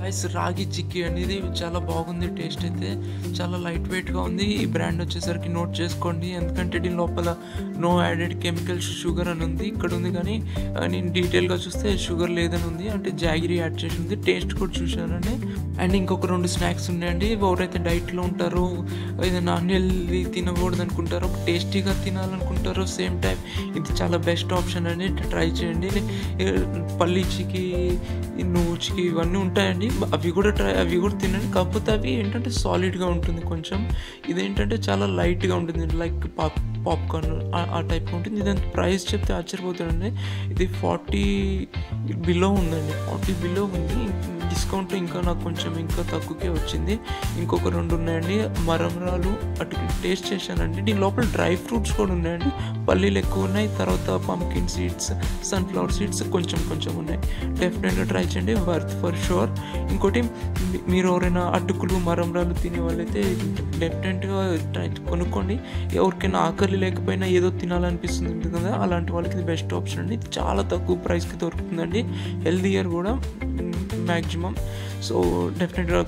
Guys రాగి చిక్కీ అనేది చాలా బాగుంది. టేస్ట్ అయితే చాలా లైట్ వెయిట్గా ఉంది. ఈ బ్రాండ్ వచ్చేసరికి నోట్ చేసుకోండి, ఎందుకంటే దీని లోపల నో యాడెడ్ కెమికల్స్ షుగర్ అని ఉంది. ఇక్కడ ఉంది కానీ నేను డీటెయిల్గా చూస్తే షుగర్ లేదని ఉంది, అంటే జాగిరీ యాడ్ చేసి ఉంది. టేస్ట్ కూడా చూశానండి. అండ్ ఇంకొక 2 స్నాక్స్ ఉన్నాయండి. ఎవరైతే డైట్లో ఉంటారో, ఏదైనా అన్హెల్దీ తినకూడదు అనుకుంటారో, టేస్టీగా తినాలనుకుంటారో, సేమ్ టైం ఇది చాలా బెస్ట్ ఆప్షన్ అండి. ట్రై చేయండి. పల్లీ చిక్కీ, నువ్వు చిక్కీ ఇవన్నీ ఉంటాయండి. అవి కూడా తినండి. కాకపోతే అవి ఏంటంటే సాలిడ్గా ఉంటుంది కొంచెం. ఇదేంటంటే చాలా లైట్గా ఉంటుంది, లైక్ పాప్కార్న్ ఆ టైప్గా ఉంటుంది. ఇదంతా ప్రైస్ చెప్తే ఆశ్చర్యపోతాడండి. ఇది 40 బిలో ఉందండి. 40 బిలో ఉంది. డిస్కౌంట్ ఇంకా నాకు కొంచెం ఇంకా తక్కువకే వచ్చింది. ఇంకొక 2 ఉన్నాయండి. మరమరాలు అటు టేస్ట్ చేశానండి. దీని లోపల డ్రై ఫ్రూట్స్ కూడా ఉన్నాయండి. పల్లీలు ఎక్కువ ఉన్నాయి, తర్వాత పంకిన్ సీడ్స్, సన్ఫ్లవర్ సీడ్స్ కొంచెం ఉన్నాయి. డెఫినెట్గా ట్రై చేయండి, వర్త్ ఫర్ షూర్. ఇంకోటి, మీరు ఎవరైనా అటుకులు మరమరాలు తినే వాళ్ళైతే డెఫినెట్గా కొనుక్కోండి. ఎవరికైనా ఆకలి లేకపోయినా ఏదో తినాలనిపిస్తుంది కదా, అలాంటి వాళ్ళకి ఇది బెస్ట్ ఆప్షన్ అండి. ఇది చాలా తక్కువ ప్రైస్కి దొరుకుతుందండి. హెల్దీయర్ కూడా మ్యాక్సిమం. సో డెఫినెట్గా